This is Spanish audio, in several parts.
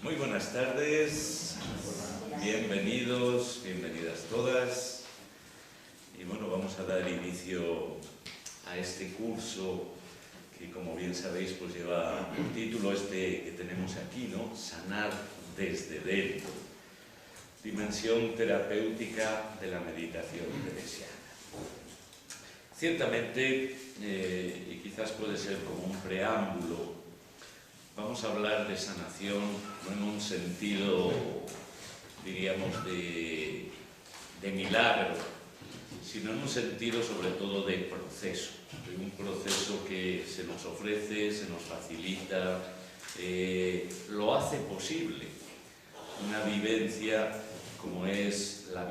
Muy buenas tardes, bienvenidos, bienvenidas todas. Y bueno, vamos a dar inicio a este curso que, como bien sabéis, pues lleva el título que tenemos aquí, ¿no? Sanar desde dentro. Dimensión terapéutica de la meditación teresiana. Ciertamente, y quizás puede ser como un preámbulo, vamos a hablar de sanación no en un sentido, diríamos, de milagro, sino en un sentido sobre todo de proceso, de un proceso que se nos ofrece, se nos facilita, lo hace posible una vivencia como es la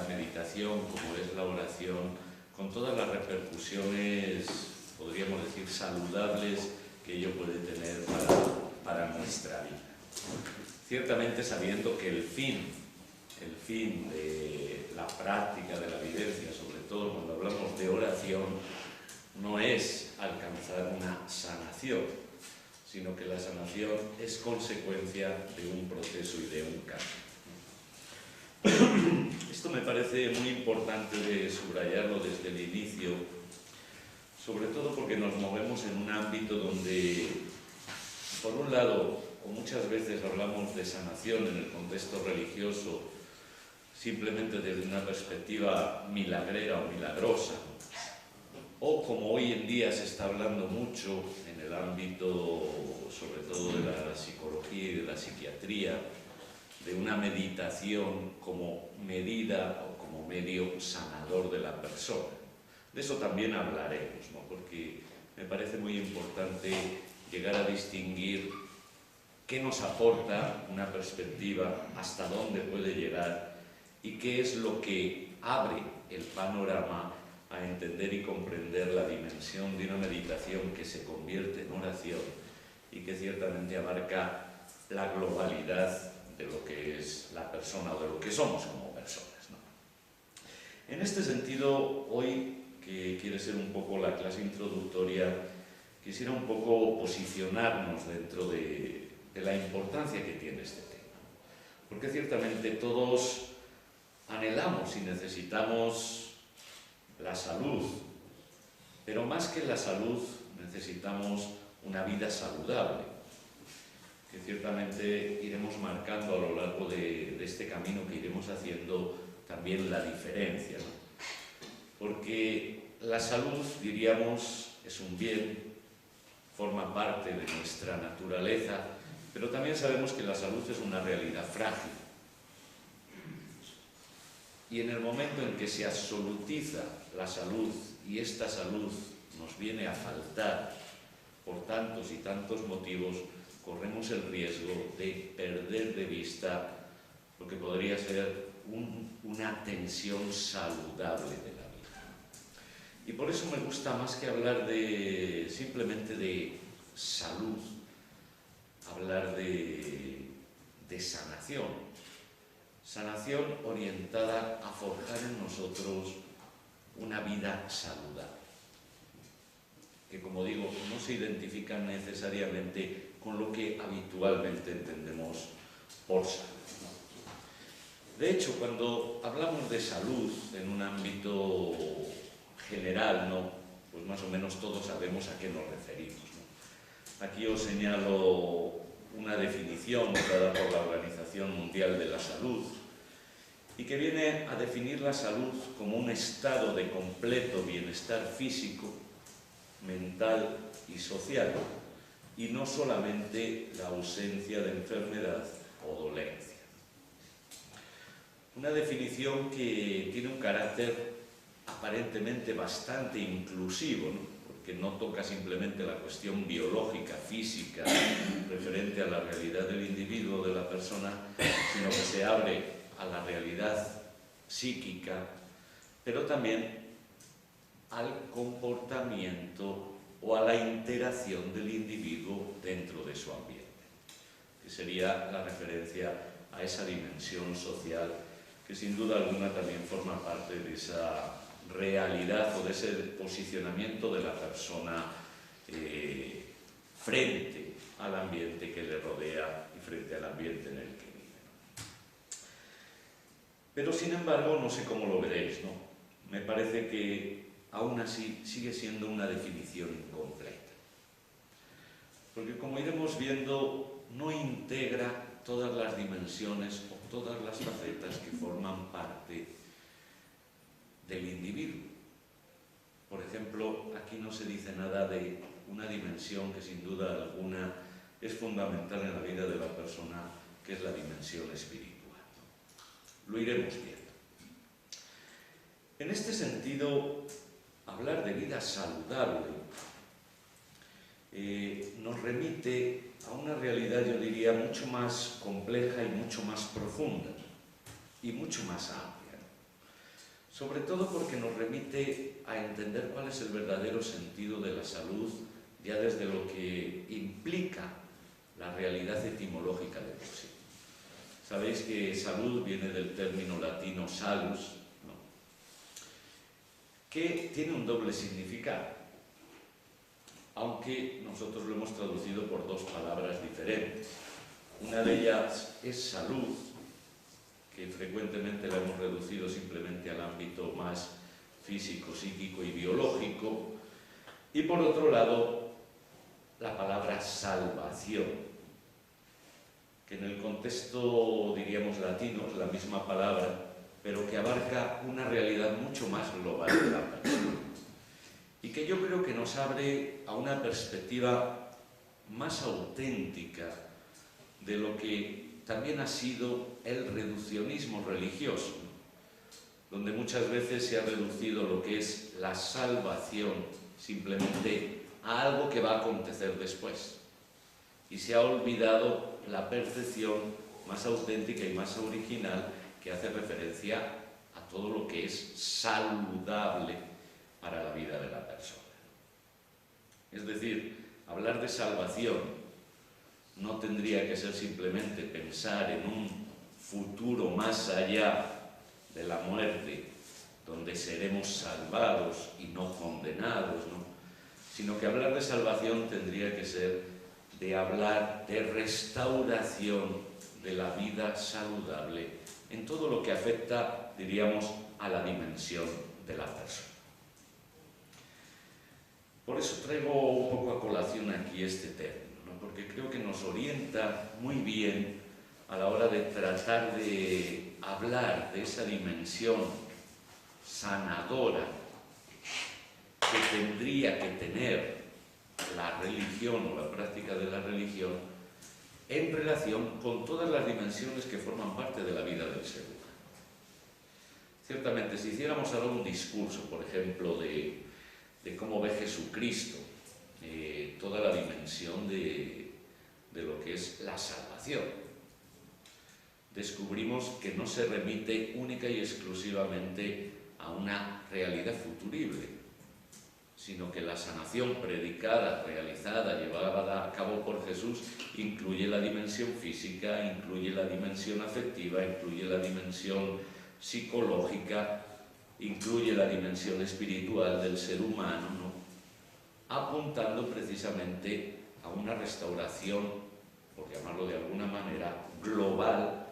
meditación, como es la oración, con todas las repercusiones, podríamos decir, saludables que ello puede tener para nuestra vida. Ciertamente sabiendo que el fin de la práctica de la vivencia, sobre todo cuando hablamos de oración, no es alcanzar una sanación, sino que la sanación es consecuencia de un proceso y de un cambio. Esto me parece muy importante de subrayarlo desde el inicio, sobre todo porque nos movemos en un ámbito donde, por un lado, o muchas veces hablamos de sanación en el contexto religioso simplemente desde una perspectiva milagrera o milagrosa, o como hoy en día se está hablando mucho en el ámbito, sobre todo de la psicología y de la psiquiatría, de una meditación como medida o como medio sanador de la persona. De eso también hablaremos, ¿no? Porque me parece muy importante llegar a distinguir qué nos aporta una perspectiva, hasta dónde puede llegar y qué es lo que abre el panorama a entender y comprender la dimensión de una meditación que se convierte en oración y que ciertamente abarca la globalidad de lo que es la persona o de lo que somos como personas, ¿no? En este sentido, hoy, que quiere ser un poco la clase introductoria, quisiera un poco posicionarnos dentro de la importancia que tiene este tema. Porque ciertamente todos anhelamos y necesitamos la salud, pero más que la salud necesitamos una vida saludable, que ciertamente iremos marcando a lo largo de este camino que iremos haciendo también la diferencia, ¿no? Porque la salud, diríamos, es un bien, forma parte de nuestra naturaleza, pero también sabemos que la salud es una realidad frágil. Y en el momento en que se absolutiza la salud y esta salud nos viene a faltar por tantos y tantos motivos, corremos el riesgo de perder de vista lo que podría ser una tensión saludable de la vida. Y por eso me gusta, más que hablar simplemente de salud, hablar de sanación. Sanación orientada a forjar en nosotros una vida saludable, que, como digo, no se identifica necesariamente con lo que habitualmente entendemos por salud, ¿no? De hecho, cuando hablamos de salud en un ámbito general, ¿no? Pues más o menos todos sabemos a qué nos referimos, ¿no? Aquí os señalo una definición dada por la Organización Mundial de la Salud y que viene a definir la salud como un estado de completo bienestar físico, mental y social, y no solamente la ausencia de enfermedad o dolencia. Una definición que tiene un carácter aparentemente bastante inclusivo, ¿no? Porque no toca simplemente la cuestión biológica, física, referente a la realidad del individuo, de la persona, sino que se abre a la realidad psíquica, pero también al comportamiento o a la interacción del individuo dentro de su ambiente, que sería la referencia a esa dimensión social que sin duda alguna también forma parte de esa realidad o de ese posicionamiento de la persona frente al ambiente que le rodea y frente al ambiente en el que vive. Pero sin embargo, no sé cómo lo veréis, ¿no? Me parece que aún así sigue siendo una definición incompleta. Porque como iremos viendo, no integra todas las dimensiones o todas las facetas que forman parte del individuo. Por ejemplo, aquí no se dice nada de una dimensión que sin duda alguna es fundamental en la vida de la persona, que es la dimensión espiritual. Lo iremos viendo. En este sentido, hablar de vida saludable nos remite a una realidad, yo diría, mucho más compleja y mucho más profunda y mucho más amplia. Sobre todo porque nos remite a entender cuál es el verdadero sentido de la salud, ya desde lo que implica la realidad etimológica de por sí. Sabéis que salud viene del término latino salus, ¿no?, que tiene un doble significado, aunque nosotros lo hemos traducido por dos palabras diferentes. Una de ellas es salud, que frecuentemente la hemos reducido simplemente al ámbito más físico, psíquico y biológico, y por otro lado, la palabra salvación, que en el contexto, diríamos, latino es la misma palabra, pero que abarca una realidad mucho más global de la persona, y que yo creo que nos abre a una perspectiva más auténtica de lo que también ha sido el reduccionismo religioso, donde muchas veces se ha reducido lo que es la salvación simplemente a algo que va a acontecer después, y se ha olvidado la percepción más auténtica y más original que hace referencia a todo lo que es saludable para la vida de la persona. Es decir, hablar de salvación no tendría que ser simplemente pensar en un futuro más allá de la muerte, donde seremos salvados y no condenados, ¿no?, sino que hablar de salvación tendría que ser de hablar de restauración de la vida saludable en todo lo que afecta, diríamos, a la dimensión de la persona. Por eso traigo un poco a colación aquí este término, porque creo que nos orienta muy bien a la hora de tratar de hablar de esa dimensión sanadora que tendría que tener la religión o la práctica de la religión en relación con todas las dimensiones que forman parte de la vida del ser humano. Ciertamente, si hiciéramos ahora un discurso, por ejemplo, de cómo ve Jesucristo toda la dimensión de lo que es la salvación, descubrimos que no se remite única y exclusivamente a una realidad futurible, sino que la sanación predicada, realizada, llevada a cabo por Jesús incluye la dimensión física, incluye la dimensión afectiva, incluye la dimensión psicológica, incluye la dimensión espiritual del ser humano, ¿no?, apuntando precisamente a una restauración, por llamarlo de alguna manera, global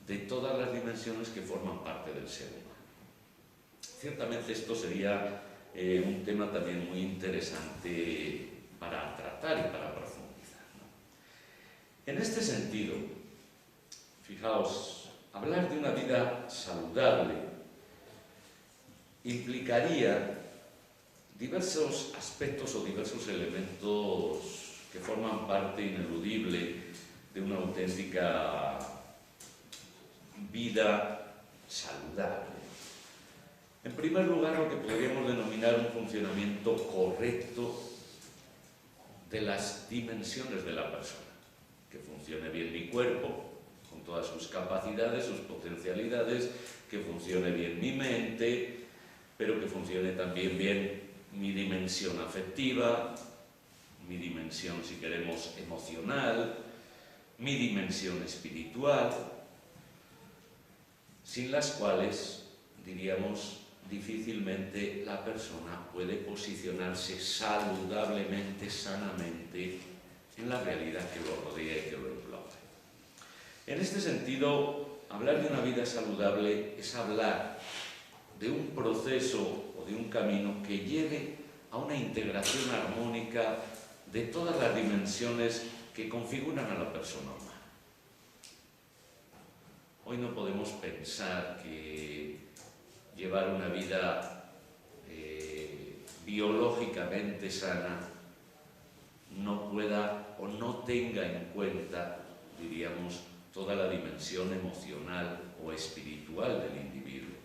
de todas las dimensiones que forman parte del ser humano. Ciertamente esto sería un tema también muy interesante para tratar y para profundizar, ¿no? En este sentido, fijaos, hablar de una vida saludable implicaría diversos aspectos o diversos elementos que forman parte ineludible de una auténtica vida saludable. En primer lugar, lo que podríamos denominar un funcionamiento correcto de las dimensiones de la persona. Que funcione bien mi cuerpo, con todas sus capacidades, sus potencialidades, que funcione bien mi mente, pero que funcione también bien mi dimensión afectiva, mi dimensión, si queremos, emocional, mi dimensión espiritual, sin las cuales, diríamos, difícilmente la persona puede posicionarse saludablemente, sanamente en la realidad que lo rodea y que lo engloba. En este sentido, hablar de una vida saludable es hablar de un proceso o de un camino que lleve a una integración armónica de todas las dimensiones que configuran a la persona humana. Hoy no podemos pensar que llevar una vida biológicamente sana no pueda o no tenga en cuenta, diríamos, toda la dimensión emocional o espiritual del individuo.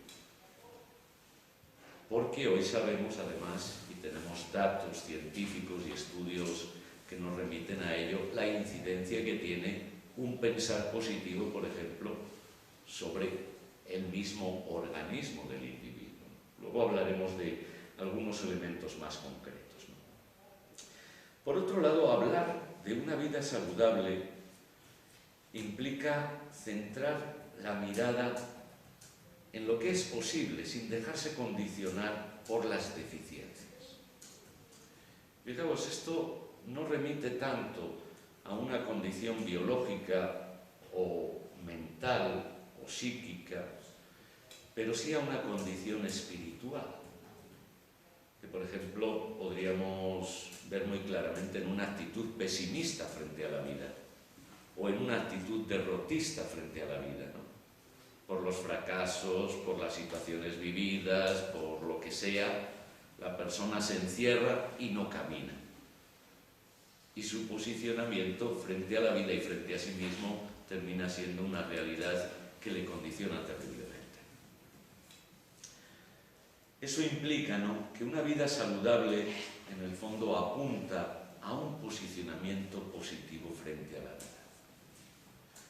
Porque hoy sabemos, además, y tenemos datos científicos y estudios que nos remiten a ello, la incidencia que tiene un pensar positivo, por ejemplo, sobre el mismo organismo del individuo. Luego hablaremos de algunos elementos más concretos, ¿no? Por otro lado, hablar de una vida saludable implica centrar la mirada en lo que es posible, sin dejarse condicionar por las deficiencias. Fijaos, esto no remite tanto a una condición biológica o mental o psíquica, pero sí a una condición espiritual, que por ejemplo podríamos ver muy claramente en una actitud pesimista frente a la vida, o en una actitud derrotista frente a la vida, ¿no? Por los fracasos, por las situaciones vividas, por lo que sea, la persona se encierra y no camina. Y su posicionamiento frente a la vida y frente a sí mismo termina siendo una realidad que le condiciona terriblemente. Eso implica, ¿no?, que una vida saludable en el fondo apunta a un posicionamiento positivo frente a la vida.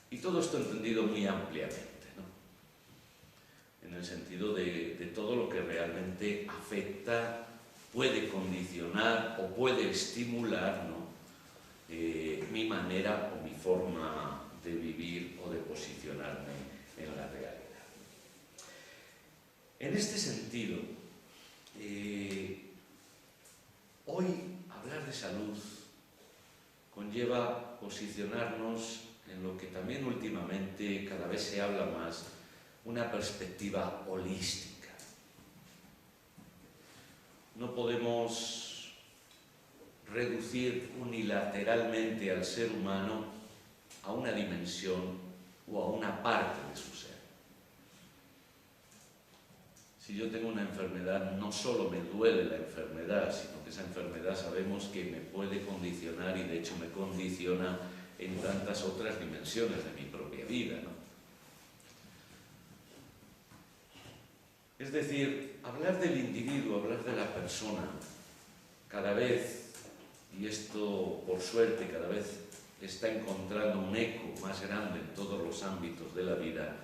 Y todo esto entendido muy ampliamente, ¿no?, en el sentido de todo lo que realmente afecta, puede condicionar o puede estimular, ¿no?, mi manera o mi forma de vivir o de posicionarme en la realidad. En este sentido, hoy hablar de salud conlleva posicionarnos en lo que también últimamente cada vez se habla más, una perspectiva holística. No podemos reducir unilateralmente al ser humano a una dimensión o a una parte de su ser. Si yo tengo una enfermedad, no solo me duele la enfermedad, sino que esa enfermedad sabemos que me puede condicionar y de hecho me condiciona en tantas otras dimensiones de mi propia vida, ¿no? Es decir, hablar del individuo, hablar de la persona, cada vez, y esto por suerte cada vez está encontrando un eco más grande en todos los ámbitos de la vida,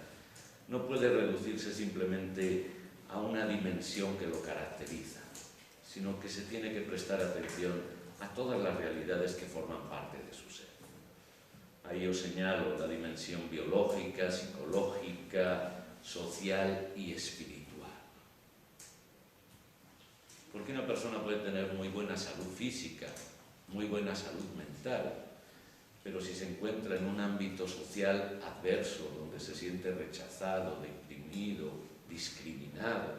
no puede reducirse simplemente a una dimensión que lo caracteriza, sino que se tiene que prestar atención a todas las realidades que forman parte de su ser. Ahí os señalo la dimensión biológica, psicológica, social y espiritual. Porque una persona puede tener muy buena salud física, muy buena salud mental, pero si se encuentra en un ámbito social adverso, donde se siente rechazado, deprimido, discriminado,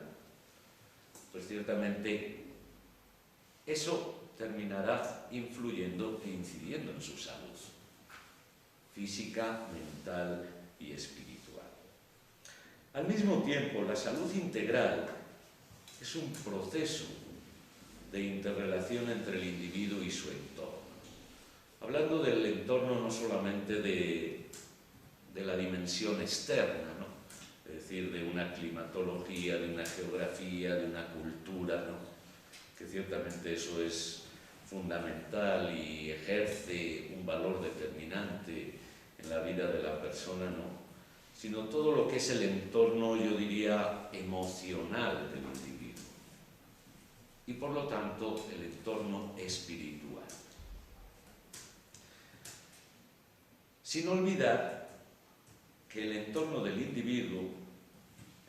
pues ciertamente eso terminará influyendo e incidiendo en su salud física, mental y espiritual. Al mismo tiempo, la salud integral es un proceso de interrelación entre el individuo y su entorno. Hablando del entorno no solamente de la dimensión externa, ¿no?, es decir, de una climatología, de una geografía, de una cultura, ¿no?, que ciertamente eso es fundamental y ejerce un valor determinante en la vida de la persona, ¿no?, sino todo lo que es el entorno, yo diría, emocional del individuo. Y por lo tanto, el entorno espiritual. Sin olvidar que el entorno del individuo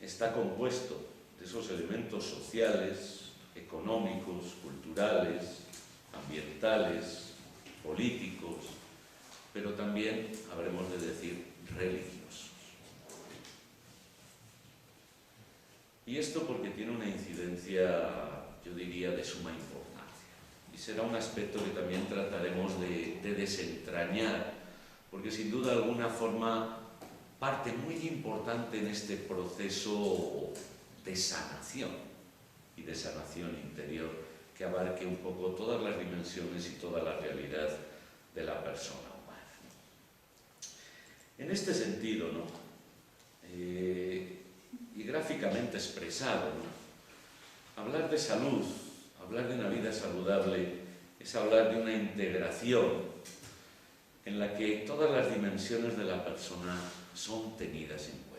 está compuesto de esos elementos sociales, económicos, culturales, ambientales, políticos, pero también, habremos de decir, religiosos. Y esto porque tiene una incidencia, yo diría, de suma importancia. Y será un aspecto que también trataremos de desentrañar, porque sin duda alguna forma parte muy importante en este proceso de sanación y de sanación interior que abarque un poco todas las dimensiones y toda la realidad de la persona humana. En este sentido, ¿no? Y gráficamente expresado, ¿no? Hablar de salud, hablar de una vida saludable, es hablar de una integración en la que todas las dimensiones de la persona son tenidas en cuenta.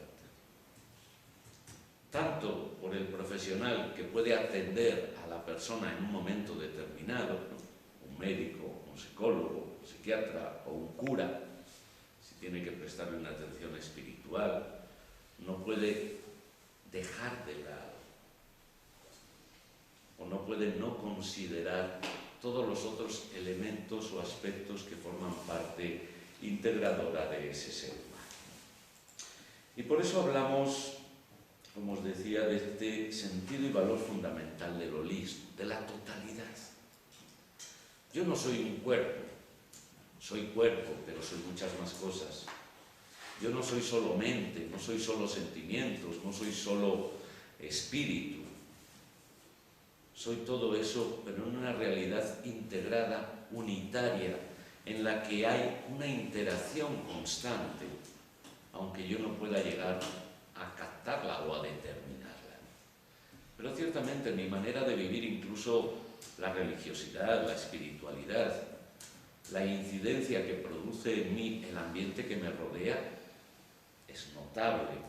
Tanto por el profesional que puede atender a la persona en un momento determinado, ¿no? Un médico, un psicólogo, un psiquiatra o un cura, si tiene que prestarle una atención espiritual, no puede dejar de lado o no puede no considerar todos los otros elementos o aspectos que forman parte integradora de ese ser humano. Y por eso hablamos, como os decía, de este sentido y valor fundamental del holismo, de la totalidad. Yo no soy un cuerpo, soy cuerpo, pero soy muchas más cosas. Yo no soy solo mente, no soy solo sentimientos, no soy solo espíritu. Soy todo eso, pero en una realidad integrada, unitaria, en la que hay una interacción constante, aunque yo no pueda llegar a captarla o a determinarla. Pero ciertamente en mi manera de vivir, incluso la religiosidad, la espiritualidad, la incidencia que produce en mí el ambiente que me rodea es notable.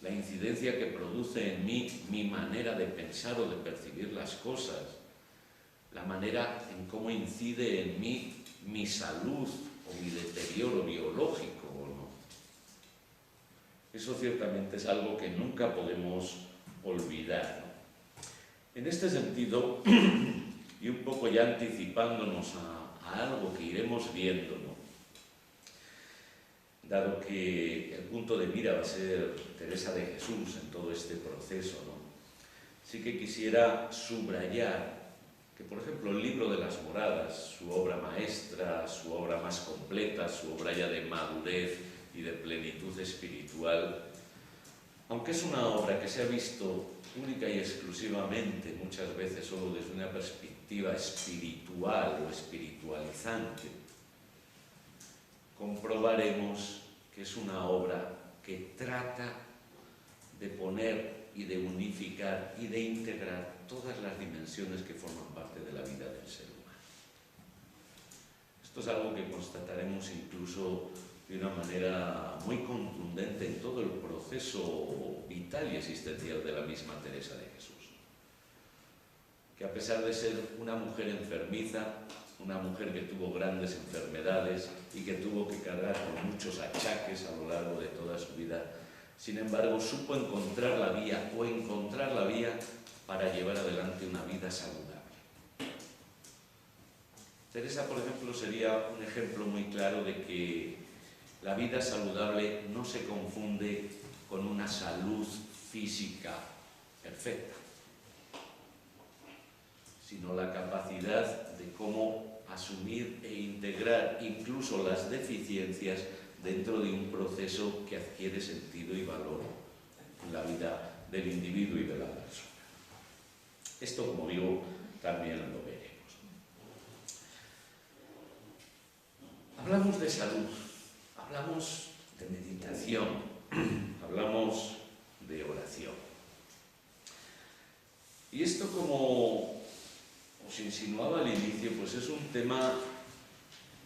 La incidencia que produce en mí mi manera de pensar o de percibir las cosas, la manera en cómo incide en mí mi salud o mi deterioro biológico o no. Eso ciertamente es algo que nunca podemos olvidar, ¿no? En este sentido, y un poco ya anticipándonos a algo que iremos viendo, ¿no? Dado que el punto de mira va a ser Teresa de Jesús en todo este proceso, ¿no? Sí que quisiera subrayar que, por ejemplo, el libro de las moradas, su obra maestra, su obra más completa, su obra ya de madurez y de plenitud espiritual, aunque es una obra que se ha visto única y exclusivamente, muchas veces solo desde una perspectiva espiritual o espiritualizante, comprobaremos que es una obra que trata de poner y de unificar y de integrar todas las dimensiones que forman parte de la vida del ser humano. Esto es algo que constataremos incluso de una manera muy contundente en todo el proceso vital y existencial de la misma Teresa de Jesús, que a pesar de ser una mujer enfermiza, una mujer que tuvo grandes enfermedades y que tuvo que cargar con muchos achaques a lo largo de toda su vida, sin embargo supo encontrar la vía para llevar adelante una vida saludable. Teresa, por ejemplo, sería un ejemplo muy claro de que la vida saludable no se confunde con una salud física perfecta, sino la capacidad de cómo asumir e integrar incluso las deficiencias dentro de un proceso que adquiere sentido y valor en la vida del individuo y de la persona. Esto, como digo, también lo veremos. Hablamos de salud, hablamos de meditación, hablamos de oración. Y esto, como os insinuaba al inicio, pues es un tema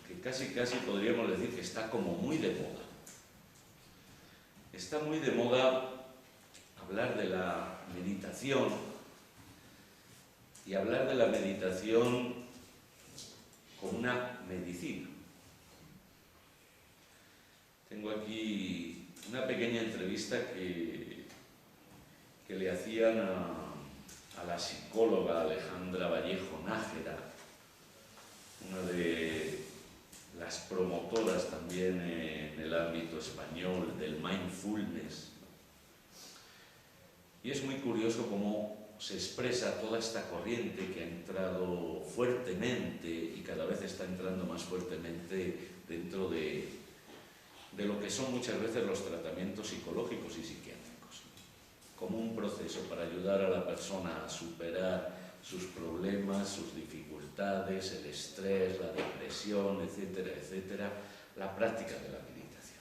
que casi podríamos decir que está como muy de moda. Está muy de moda hablar de la meditación y hablar de la meditación como una medicina. Tengo aquí una pequeña entrevista que le hacían a la psicóloga Alejandra Vallejo Nájera, una de las promotoras también en el ámbito español del mindfulness. Y es muy curioso cómo se expresa toda esta corriente que ha entrado fuertemente y cada vez está entrando más fuertemente dentro de lo que son muchas veces los tratamientos psicológicos y psiquiátricos, como un proceso para ayudar a la persona a superar sus problemas, sus dificultades, el estrés, la depresión, etcétera, etcétera, la práctica de la meditación.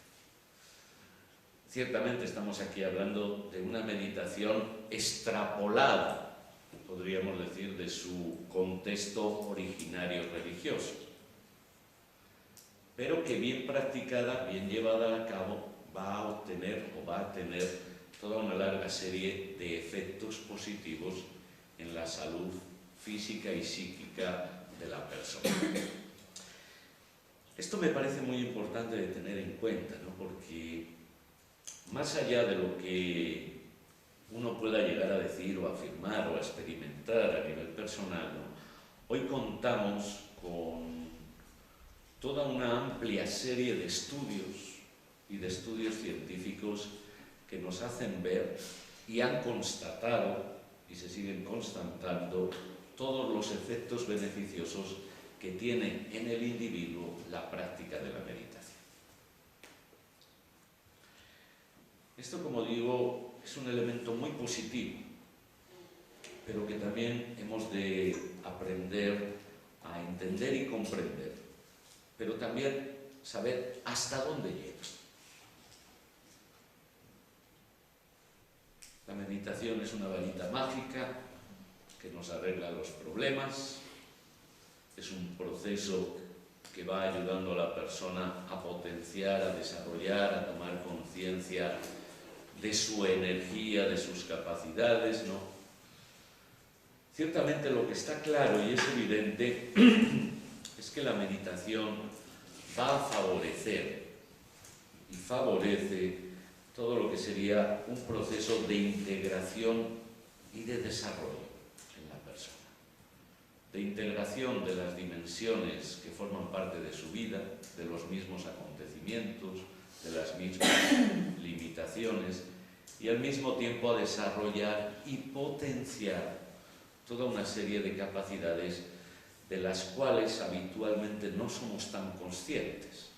Ciertamente estamos aquí hablando de una meditación extrapolada, podríamos decir, de su contexto originario religioso, pero que bien practicada, bien llevada a cabo, va a obtener o va a tener toda una larga serie de efectos positivos en la salud física y psíquica de la persona. Esto me parece muy importante de tener en cuenta, ¿no? Porque más allá de lo que uno pueda llegar a decir o afirmar o a experimentar a nivel personal, ¿no? Hoy contamos con toda una amplia serie de estudios y de estudios científicos que nos hacen ver y han constatado y se siguen constatando todos los efectos beneficiosos que tiene en el individuo la práctica de la meditación. Esto, como digo, es un elemento muy positivo, pero que también hemos de aprender a entender y comprender, pero también saber hasta dónde llega. La meditación es una varita mágica que nos arregla los problemas, es un proceso que va ayudando a la persona a potenciar, a desarrollar, a tomar conciencia de su energía, de sus capacidades, ¿no? Ciertamente lo que está claro y es evidente es que la meditación va a favorecer y favorece todo lo que sería un proceso de integración y de desarrollo en la persona, de integración de las dimensiones que forman parte de su vida, de los mismos acontecimientos, de las mismas limitaciones, y al mismo tiempo a desarrollar y potenciar toda una serie de capacidades de las cuales habitualmente no somos tan conscientes.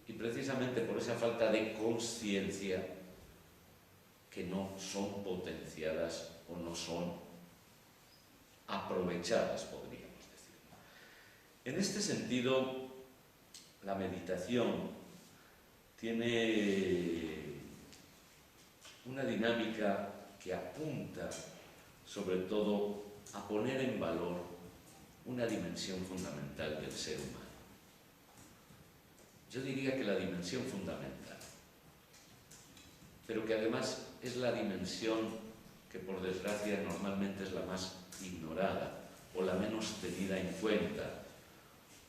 Y precisamente por esa falta de conciencia que no son potenciadas o no son aprovechadas, podríamos decir. En este sentido, la meditación tiene una dinámica que apunta sobre todo a poner en valor una dimensión fundamental del ser humano. Yo diría que la dimensión fundamental, pero que además es la dimensión que por desgracia normalmente es la más ignorada o la menos tenida en cuenta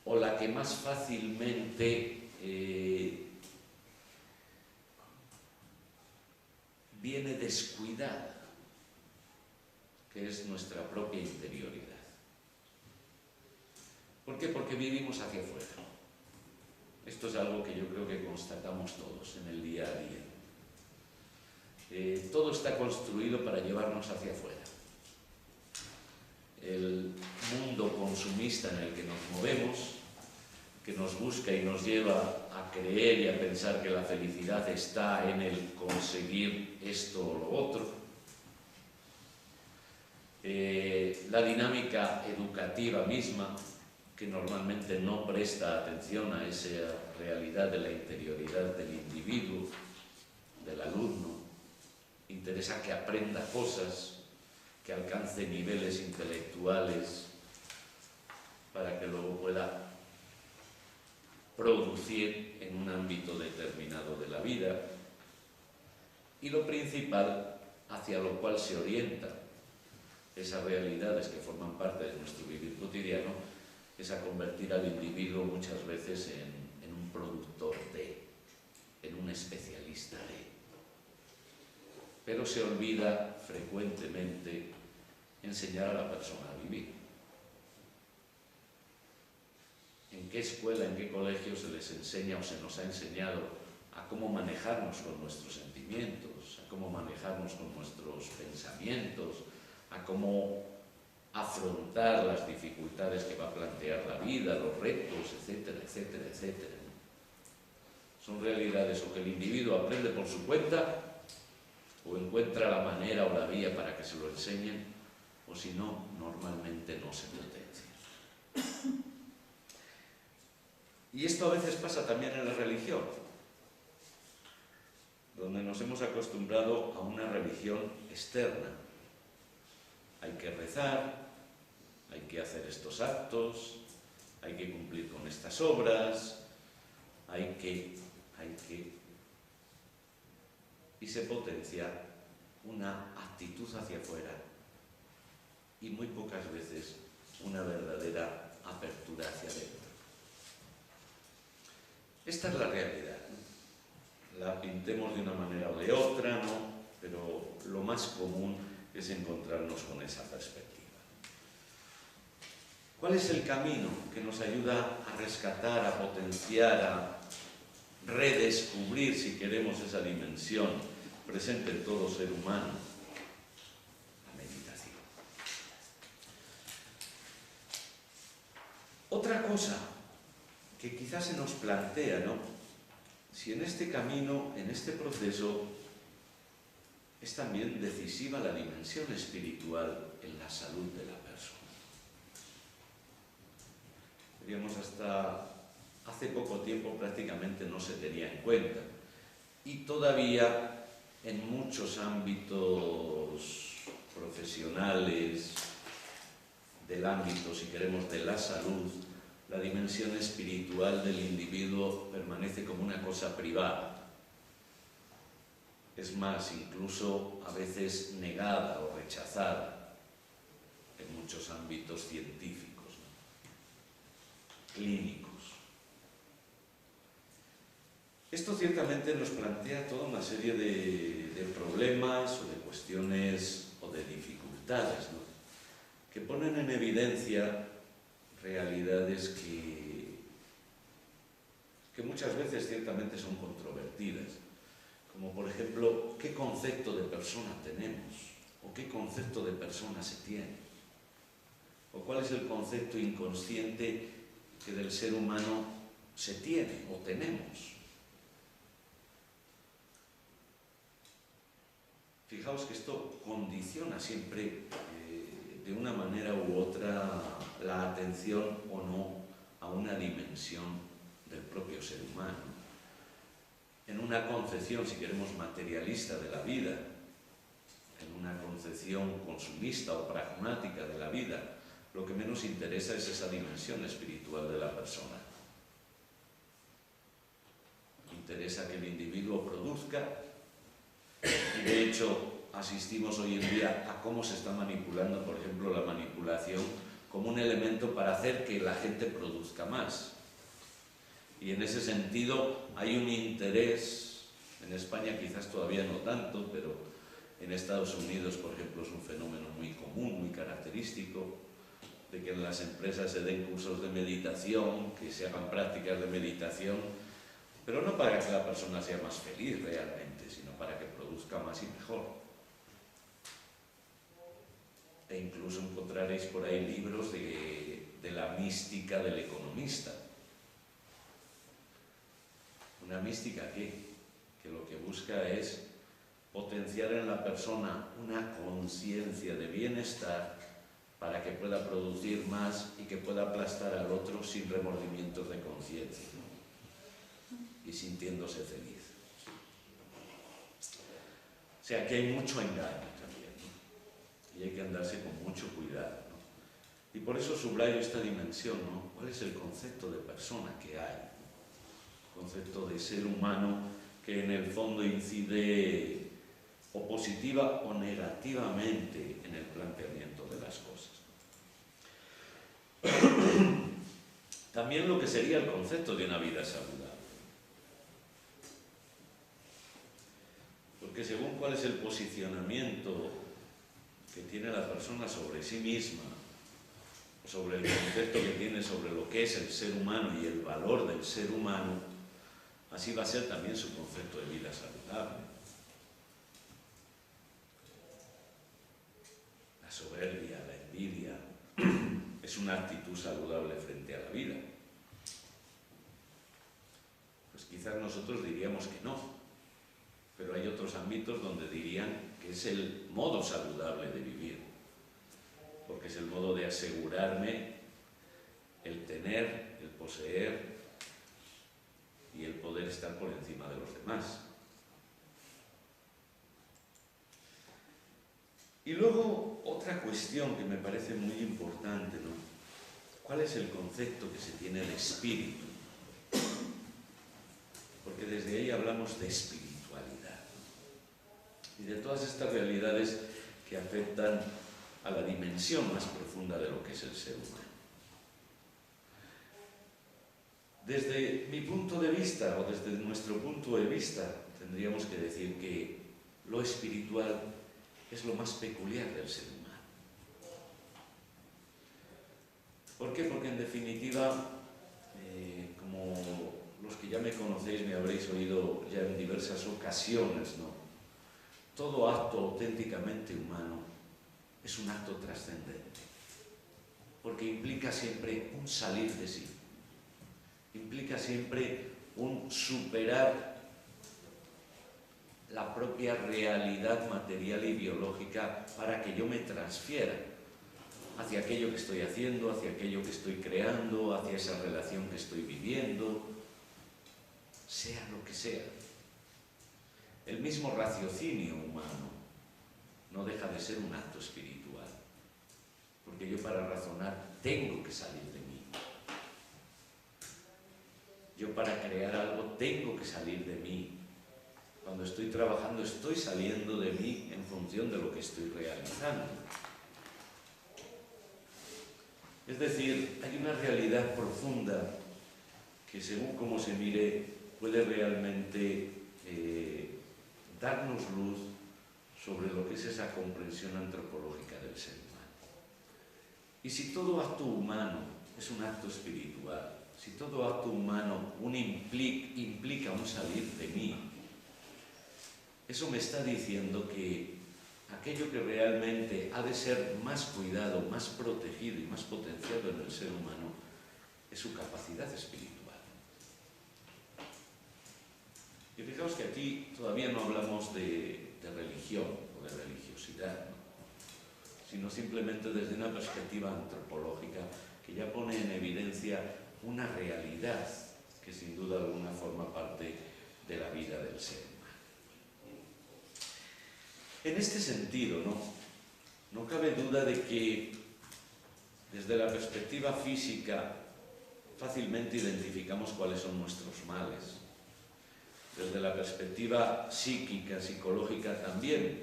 o la que más fácilmente viene descuidada, que es nuestra propia interioridad. ¿Por qué? Porque vivimos hacia afuera. Esto es algo que yo creo que constatamos todos en el día a día. Todo está construido para llevarnos hacia afuera. El mundo consumista en el que nos movemos, que nos busca y nos lleva a creer y a pensar que la felicidad está en el conseguir esto o lo otro. La dinámica educativa misma, que normalmente no presta atención a esa realidad de la interioridad del individuo, del alumno. Interesa que aprenda cosas, que alcance niveles intelectuales para que luego pueda producir en un ámbito determinado de la vida. Y lo principal, hacia lo cual se orienta esas realidades que forman parte de nuestro vivir cotidiano, es a convertir al individuo muchas veces en un productor de, en un especialista de. Pero se olvida frecuentemente enseñar a la persona a vivir. qué escuela, en qué colegio se les enseña o se nos ha enseñado a cómo manejarnos con nuestros sentimientos, a cómo manejarnos con nuestros pensamientos, a cómo afrontar las dificultades que va a plantear la vida, los retos, etcétera, etcétera, etcétera. Son realidades o que el individuo aprende por su cuenta, o encuentra la manera o la vía para que se lo enseñen, o si no, normalmente no se potencia. Y esto a veces pasa también en la religión, donde nos hemos acostumbrado a una religión externa. Hay que rezar, hay que hacer estos actos, hay que cumplir con estas obras, hay que... Y se potencia una actitud hacia afuera y muy pocas veces una verdadera apertura hacia adentro. Esta es la realidad, ¿no? La pintemos de una manera o de otra, ¿no? Pero lo más común es encontrarnos con esa perspectiva. ¿Cuál es el camino que nos ayuda a rescatar, a potenciar, a redescubrir, si queremos, esa dimensión presente en todo ser humano? La meditación. Otra cosa que quizás se nos plantea, ¿no? Si en este camino, en este proceso, es también decisiva la dimensión espiritual en la salud de la persona. Diríamos, hasta hace poco tiempo prácticamente no se tenía en cuenta. Y todavía en muchos ámbitos profesionales, del ámbito, si queremos, de la salud, la dimensión espiritual del individuo permanece como una cosa privada. Es más, incluso a veces negada o rechazada en muchos ámbitos científicos, ¿no? Clínicos. Esto ciertamente nos plantea toda una serie de problemas o de cuestiones o de dificultades, ¿no? Que ponen en evidencia realidades que muchas veces ciertamente son controvertidas, como por ejemplo, ¿qué concepto de persona tenemos? ¿O qué concepto de persona se tiene? ¿O cuál es el concepto inconsciente que del ser humano se tiene o tenemos? Fijaos que esto condiciona siempre de una manera u otra la atención o no a una dimensión del propio ser humano. En una concepción, si queremos, materialista de la vida, en una concepción consumista o pragmática de la vida, lo que menos interesa es esa dimensión espiritual de la persona. Interesa que el individuo produzca, y de hecho asistimos hoy en día a cómo se está manipulando, por ejemplo, la manipulación como un elemento para hacer que la gente produzca más. Y en ese sentido hay un interés, en España quizás todavía no tanto, pero en Estados Unidos, por ejemplo, es un fenómeno muy común, muy característico, de que en las empresas se den cursos de meditación, que se hagan prácticas de meditación, pero no para que la persona sea más feliz realmente, sino para que produzca más y mejor. E incluso encontraréis por ahí libros de la mística del economista. Una mística que lo que busca es potenciar en la persona una conciencia de bienestar para que pueda producir más y que pueda aplastar al otro sin remordimientos de conciencia, ¿no? Y sintiéndose feliz. O sea que hay mucho engaño también, ¿no? Y hay que andarse con mucho cuidado, ¿no? Y por eso subrayo esta dimensión, ¿no? ¿Cuál es el concepto de persona que hay? Concepto de ser humano que en el fondo incide o positiva o negativamente en el planteamiento de las cosas. También lo que sería el concepto de una vida saludable. Porque según cuál es el posicionamiento que tiene la persona sobre sí misma o sobre el concepto que tiene sobre lo que es el ser humano y el valor del ser humano, así va a ser también su concepto de vida saludable. La soberbia, la envidia, es una actitud saludable frente a la vida. Pues quizás nosotros diríamos que no, pero hay otros ámbitos donde dirían que es el modo saludable de vivir, porque es el modo de asegurarme el tener, el poseer y el poder estar por encima de los demás. Y luego otra cuestión que me parece muy importante, ¿no? ¿Cuál es el concepto que se tiene de espíritu? Porque desde ahí hablamos de espiritualidad y de todas estas realidades que afectan a la dimensión más profunda de lo que es el ser humano. Desde mi punto de vista, o desde nuestro punto de vista, tendríamos que decir que lo espiritual es lo más peculiar del ser humano. ¿Por qué? Porque en definitiva, como los que ya me conocéis me habréis oído ya en diversas ocasiones, ¿no? Todo acto auténticamente humano es un acto trascendente, porque implica siempre un salir de sí, implica siempre un superar la propia realidad material y biológica para que yo me transfiera hacia aquello que estoy haciendo, hacia aquello que estoy creando, hacia esa relación que estoy viviendo, sea lo que sea. El mismo raciocinio humano no deja de ser un acto espiritual, porque yo para razonar tengo que salir de mí. Yo para crear algo tengo que salir de mí. Cuando estoy trabajando estoy saliendo de mí en función de lo que estoy realizando. Es decir, hay una realidad profunda que según cómo se mire puede realmente darnos luz sobre lo que es esa comprensión antropológica del ser humano. Y si todo acto humano es un acto espiritual, si todo acto humano implica un salir de mí, eso me está diciendo que aquello que realmente ha de ser más cuidado, más protegido y más potenciado en el ser humano es su capacidad espiritual. Y fijaos que aquí todavía no hablamos de religión o de religiosidad, ¿no? Sino simplemente desde una perspectiva antropológica que ya pone en evidencia una realidad que sin duda alguna forma parte de la vida del ser humano. En este sentido, no cabe duda de que desde la perspectiva física fácilmente identificamos cuáles son nuestros males. Desde la perspectiva psíquica, psicológica también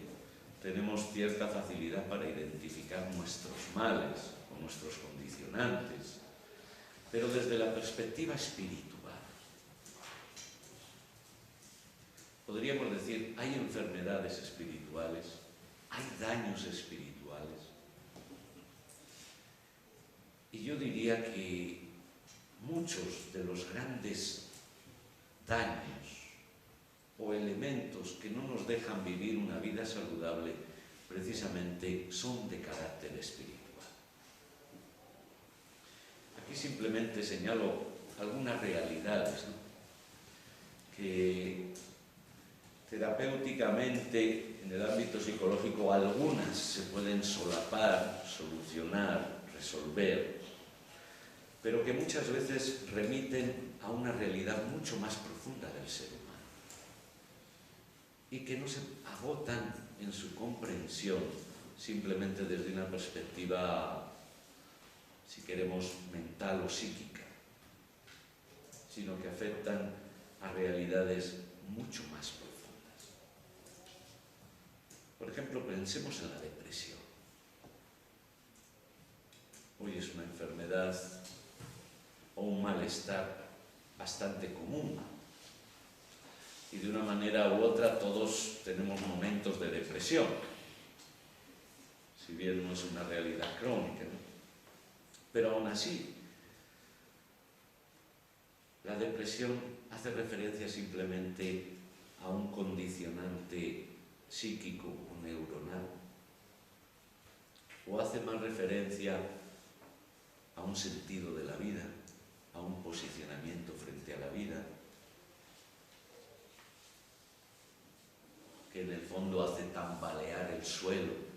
tenemos cierta facilidad para identificar nuestros males o nuestros condicionantes. Pero desde la perspectiva espiritual, podríamos decir, hay enfermedades espirituales, hay daños espirituales. Y yo diría que muchos de los grandes daños o elementos que no nos dejan vivir una vida saludable precisamente son de carácter espiritual. Aquí simplemente señalo algunas realidades, ¿no? Que terapéuticamente en el ámbito psicológico algunas se pueden solapar, solucionar, resolver, pero que muchas veces remiten a una realidad mucho más profunda del ser humano y que no se agotan en su comprensión simplemente desde una perspectiva, si queremos, mental o psíquica, sino que afectan a realidades mucho más profundas. Por ejemplo, pensemos en la depresión. Hoy es una enfermedad o un malestar bastante común. Y de una manera u otra todos tenemos momentos de depresión, si bien no es una realidad crónica, ¿no? Pero aún así, la depresión hace referencia simplemente a un condicionante psíquico o neuronal, o hace más referencia a un sentido de la vida, a un posicionamiento frente a la vida, que en el fondo hace tambalear el suelo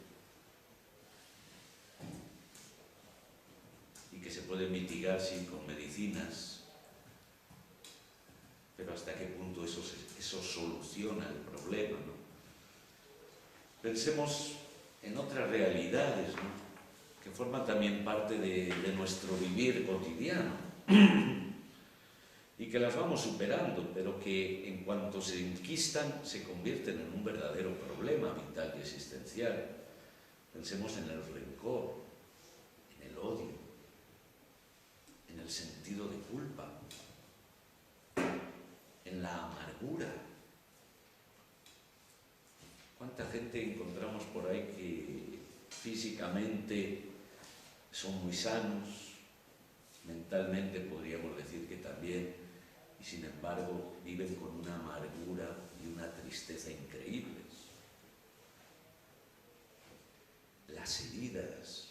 y que se puede mitigar, sí, con medicinas, pero hasta qué punto eso soluciona el problema, ¿no? Pensemos en otras realidades, ¿no?, que forman también parte de nuestro vivir cotidiano y que las vamos superando, pero que en cuanto se enquistan se convierten en un verdadero problema vital y existencial. Pensemos en el rencor, en el odio, en el sentido de culpa, en la amargura. ¿Cuánta gente encontramos por ahí que físicamente son muy sanos, mentalmente podríamos decir que también, y sin embargo viven con una amargura y una tristeza increíbles? Las heridas,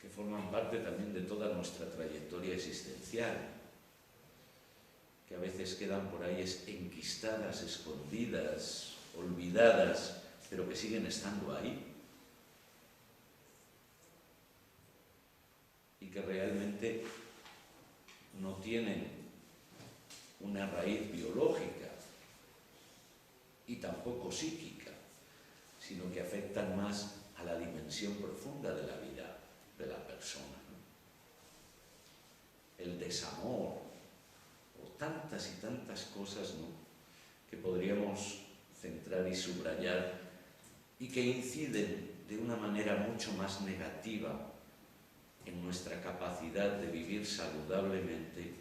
que forman parte también de toda nuestra trayectoria existencial, que a veces quedan por ahí enquistadas, escondidas, olvidadas, pero que siguen estando ahí y que realmente no tienen una raíz biológica y tampoco psíquica, sino que afectan más a la dimensión profunda de la vida de la persona, ¿no? El desamor, o tantas y tantas cosas, ¿no?, que podríamos centrar y subrayar y que inciden de una manera mucho más negativa en nuestra capacidad de vivir saludablemente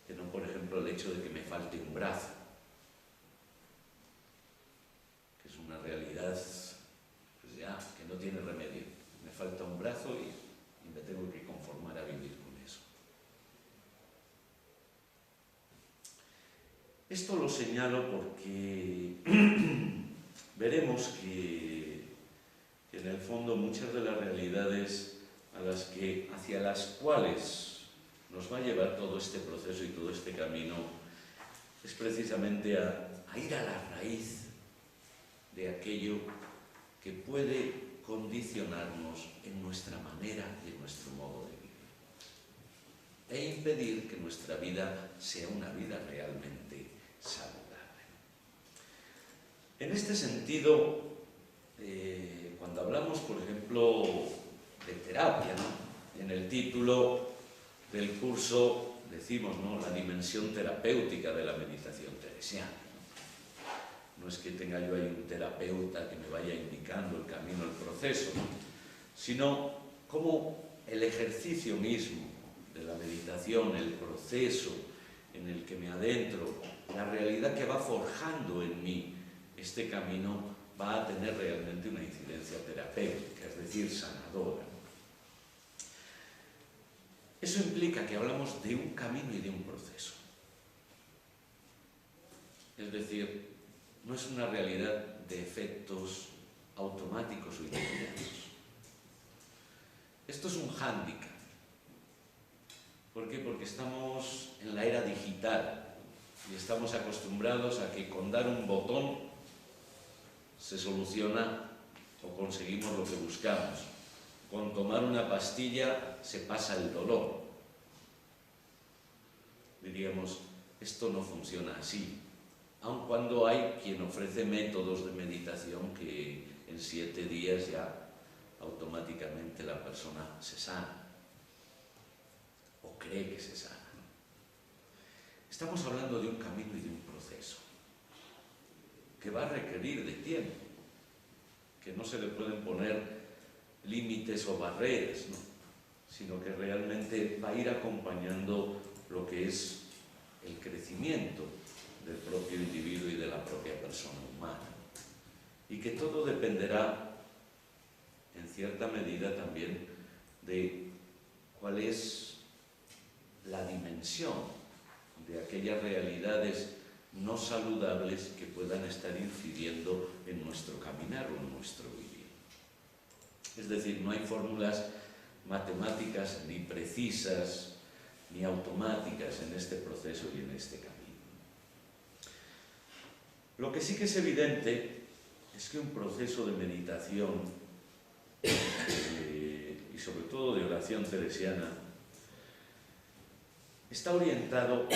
que no, por ejemplo, el hecho de que me falte un brazo, que es una realidad pues ya que no tiene remedio. Me falta un brazo y me tengo que conformar a vivir con eso. Esto lo señalo porque veremos que en el fondo muchas de las realidades hacia las cuales nos va a llevar todo este proceso y todo este camino es precisamente a ir a la raíz de aquello que puede condicionarnos en nuestra manera y en nuestro modo de vivir e impedir que nuestra vida sea una vida realmente saludable. En este sentido, cuando hablamos, por ejemplo, de terapia, ¿no?, en el título del curso decimos, ¿no?, la dimensión terapéutica de la meditación teresiana. No es que tenga yo ahí un terapeuta que me vaya indicando el camino, el proceso, ¿no?, sino como el ejercicio mismo de la meditación, el proceso en el que me adentro, la realidad que va forjando en mí este camino, va a tener realmente una incidencia terapéutica, es decir, sanadora. Eso implica que hablamos de un camino y de un proceso. Es decir, no es una realidad de efectos automáticos o inmediatos. Esto es un hándicap. ¿Por qué? Porque estamos en la era digital y estamos acostumbrados a que con dar un botón se soluciona o conseguimos lo que buscamos. Con tomar una pastilla se pasa el dolor. Diríamos, esto no funciona así, aun cuando hay quien ofrece métodos de meditación que en 7 días ya automáticamente la persona se sana, o cree que se sana. Estamos hablando de un camino y de un proceso que va a requerir de tiempo, que no se le pueden poner límites o barreras, ¿no?, sino que realmente va a ir acompañando lo que es el crecimiento del propio individuo y de la propia persona humana. Y que todo dependerá, en cierta medida también, de cuál es la dimensión de aquellas realidades no saludables que puedan estar incidiendo en nuestro caminar o en nuestro vivir. Es decir, no hay fórmulas matemáticas ni precisas ni automáticas en este proceso y en este camino. Lo que sí que es evidente es que un proceso de meditación y sobre todo de oración teresiana está orientado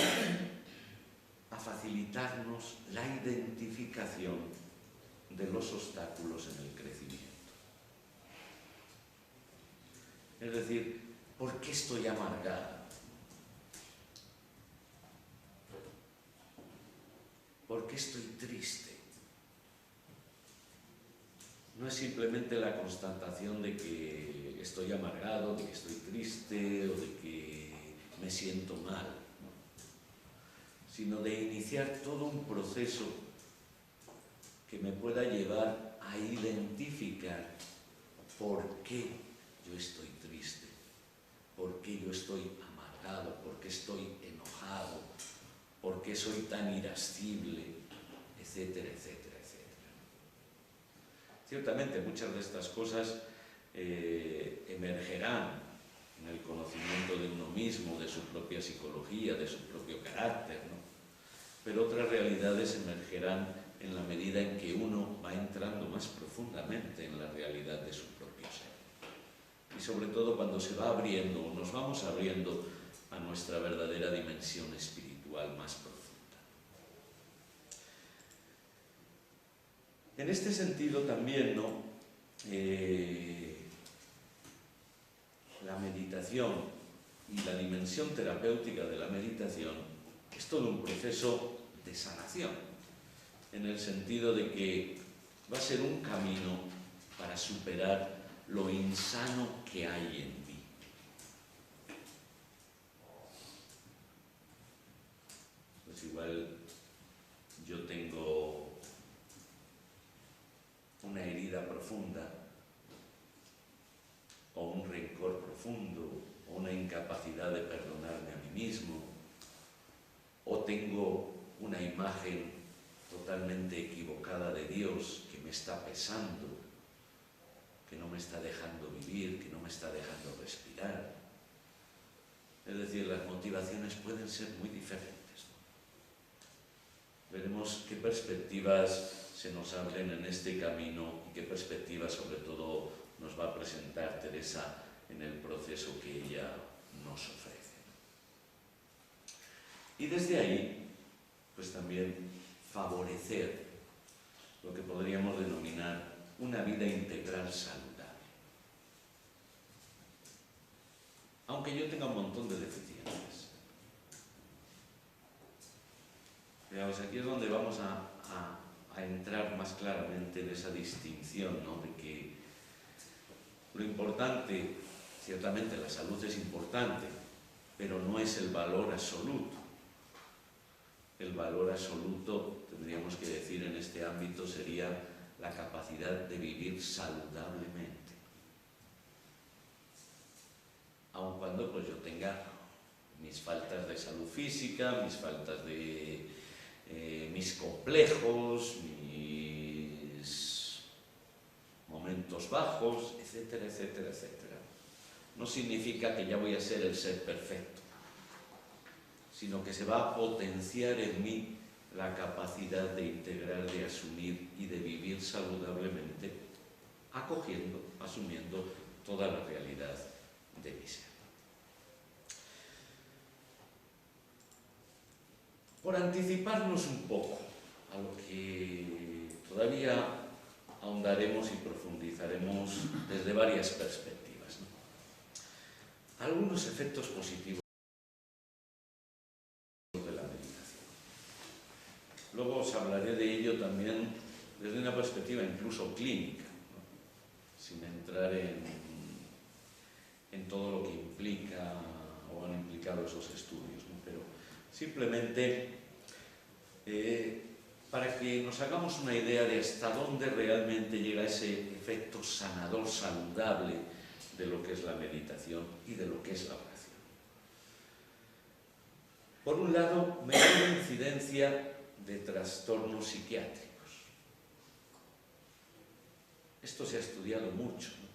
a facilitarnos la identificación de los obstáculos en el crecimiento. Es decir, ¿por qué estoy amargada? ¿Por qué estoy triste? No es simplemente la constatación de que estoy amargado, de que estoy triste o de que me siento mal, ¿no? Sino de iniciar todo un proceso que me pueda llevar a identificar por qué yo estoy triste, por qué yo estoy amargado, por qué estoy enojado, por qué soy tan irascible, etcétera, etcétera, etcétera. Ciertamente muchas de estas cosas emergerán en el conocimiento de uno mismo, de su propia psicología, de su propio carácter, ¿no? Pero otras realidades emergerán en la medida en que uno va entrando más profundamente en la realidad de su propio ser. Y sobre todo cuando se va abriendo, o nos vamos abriendo a nuestra verdadera dimensión espiritual más profunda. En este sentido también, ¿no? La meditación y la dimensión terapéutica de la meditación es todo un proceso de sanación, en el sentido de que va a ser un camino para superar lo insano que hay en mí. Pues igual yo tengo una herida profunda, o un rencor profundo, o una incapacidad de perdonarme a mí mismo, o tengo una imagen totalmente equivocada de Dios que me está pesando, que no me está dejando vivir, que no me está dejando respirar. Es decir, las motivaciones pueden ser muy diferentes, ¿no? Veremos qué perspectivas se nos abren en este camino y qué perspectivas sobre todo nos va a presentar Teresa en el proceso que ella nos ofrece. Y desde ahí, pues también favorecer lo que podríamos denominar una vida integral saludable. Aunque yo tenga un montón de deficiencias. Veamos, aquí es donde vamos a entrar más claramente en esa distinción, ¿no? De que lo importante, ciertamente la salud es importante, pero no es el valor absoluto. El valor absoluto, tendríamos que decir en este ámbito, sería la capacidad de vivir saludablemente. Aun cuando pues, yo tenga mis faltas de salud física, mis faltas de mis complejos, mis momentos bajos, etcétera, etcétera, etcétera. No significa que ya voy a ser el ser perfecto, sino que se va a potenciar en mí la capacidad de integrar, de asumir y de vivir saludablemente, acogiendo, asumiendo toda la realidad de mi ser. Por anticiparnos un poco a lo que todavía ahondaremos y profundizaremos desde varias perspectivas, ¿no? Algunos efectos positivos de la meditación. Luego os hablaré de ello también desde una perspectiva incluso clínica, ¿no? Sin entrar en todo lo que implica o han implicado esos estudios, ¿no? Pero simplemente para que nos hagamos una idea de hasta dónde realmente llega ese efecto sanador saludable de lo que es la meditación y de lo que es la oración. Por un lado, menor incidencia de trastornos psiquiátricos. Esto se ha estudiado mucho, ¿no?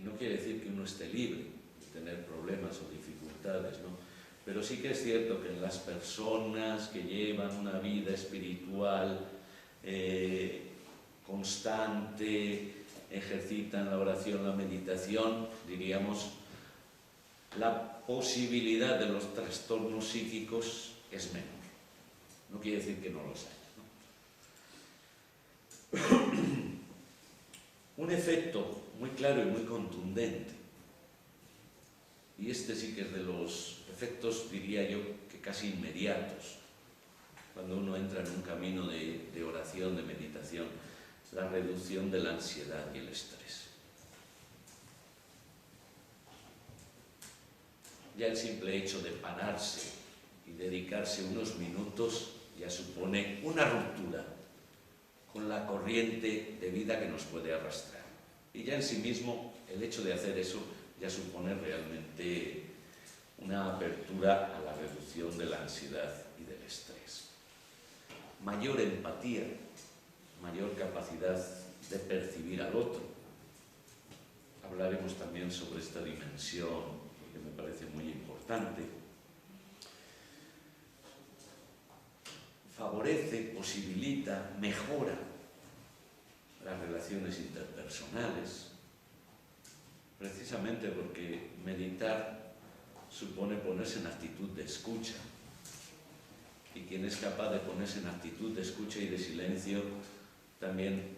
Y no quiere decir que uno esté libre de tener problemas o dificultades, ¿no? Pero sí que es cierto que en las personas que llevan una vida espiritual constante, ejercitan la oración, la meditación, diríamos, la posibilidad de los trastornos psíquicos es menor. No quiere decir que no los haya, ¿no? Un efecto muy claro y muy contundente, y este sí que es de los efectos, diría yo, que casi inmediatos, cuando uno entra en un camino de oración, de meditación, la reducción de la ansiedad y el estrés. Ya el simple hecho de pararse y dedicarse unos minutos ya supone una ruptura con la corriente de vida que nos puede arrastrar. Y ya en sí mismo el hecho de hacer eso ya supone realmente una apertura a la reducción de la ansiedad y del estrés. Mayor empatía, mayor capacidad de percibir al otro. Hablaremos también sobre esta dimensión que me parece muy importante. Favorece, posibilita, mejora las relaciones interpersonales, precisamente porque meditar supone ponerse en actitud de escucha, y quien es capaz de ponerse en actitud de escucha y de silencio también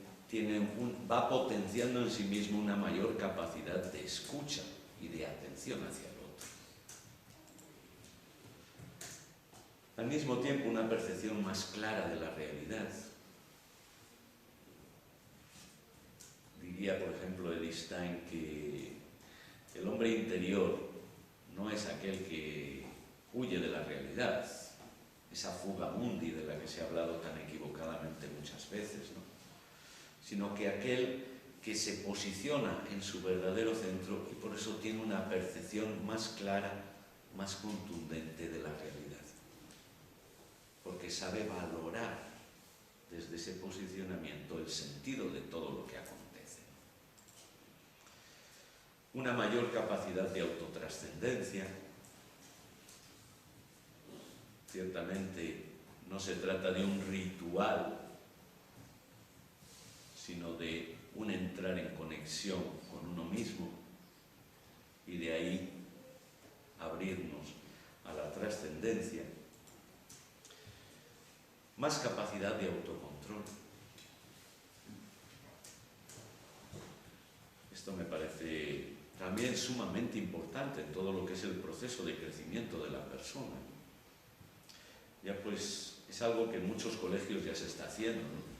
va potenciando en sí mismo una mayor capacidad de escucha y de atención hacia el otro. Al mismo tiempo, una percepción más clara de la realidad. Diría, por ejemplo, Edith Stein que el hombre interior no es aquel que huye de la realidad, esa fuga mundi de la que se ha hablado tan equivocadamente muchas veces, ¿no? Sino que aquel que se posiciona en su verdadero centro y por eso tiene una percepción más clara, más contundente de la realidad. Porque sabe valorar desde ese posicionamiento el sentido de todo lo que acontece. Una mayor capacidad de autotrascendencia. Ciertamente no se trata de un ritual, sino de un entrar en conexión con uno mismo y de ahí abrirnos a la trascendencia. Más capacidad de autocontrol. Esto me parece también sumamente importante en todo lo que es el proceso de crecimiento de la persona. Ya pues es algo que en muchos colegios ya se está haciendo, ¿no?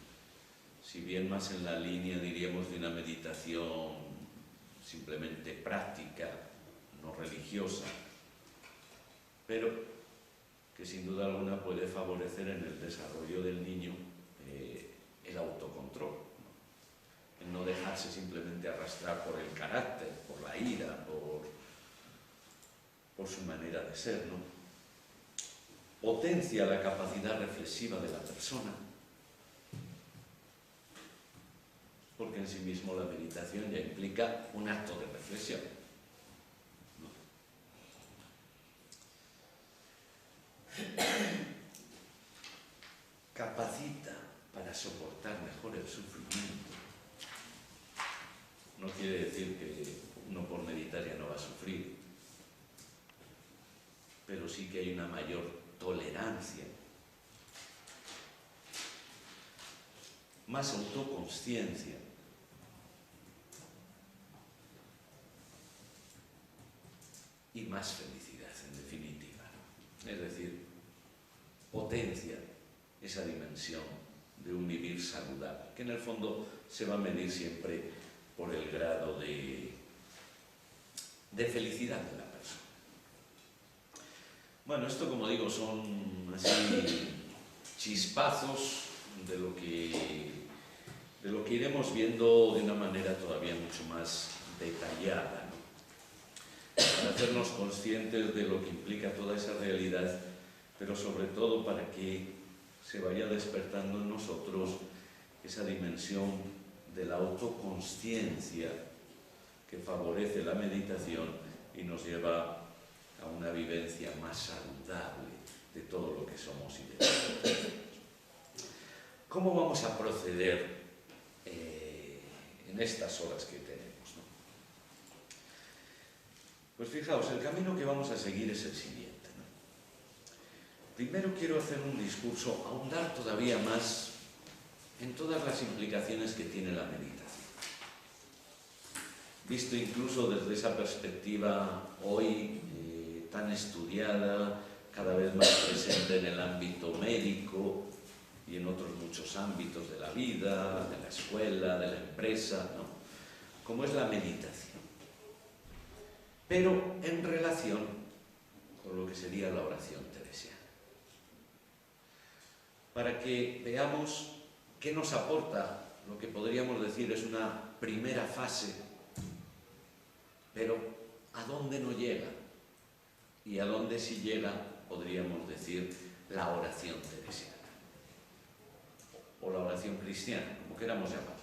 Si bien más en la línea, diríamos, de una meditación simplemente práctica, no religiosa, pero que sin duda alguna puede favorecer en el desarrollo del niño el autocontrol, ¿no? El no dejarse simplemente arrastrar por el carácter, por la ira, por su manera de ser, ¿no? Potencia la capacidad reflexiva de la persona, porque en sí mismo la meditación ya implica un acto de reflexión, ¿no? Capacita para soportar mejor el sufrimiento. No quiere decir que uno por meditar ya no va a sufrir, pero sí que hay una mayor tolerancia, más autoconsciencia, y más felicidad, en definitiva. Es decir, potencia esa dimensión de un vivir saludable, que en el fondo se va a medir siempre por el grado de felicidad de la persona. Bueno, esto, como digo, son así chispazos de lo que iremos viendo de una manera todavía mucho más detallada, ¿no? Para hacernos conscientes de lo que implica toda esa realidad, pero sobre todo para que se vaya despertando en nosotros esa dimensión de la autoconsciencia que favorece la meditación y nos lleva a una vivencia más saludable de todo lo que somos y de todo lo que hacemos. ¿Cómo vamos a proceder en estas horas que tenemos, ¿no? Pues fijaos, el camino que vamos a seguir es el siguiente, ¿no? Primero quiero hacer un discurso, ahondar todavía más en todas las implicaciones que tiene la meditación. Visto incluso desde esa perspectiva hoy tan estudiada, cada vez más presente en el ámbito médico y en otros muchos ámbitos de la vida, de la escuela, de la empresa, ¿no? Como es la meditación. Pero en relación con lo que sería la oración teresiana. Para que veamos qué nos aporta lo que podríamos decir es una primera fase, pero ¿a dónde no llega? Y a dónde sí llega, podríamos decir, la oración teresiana. O la oración cristiana, como queramos llamarlo.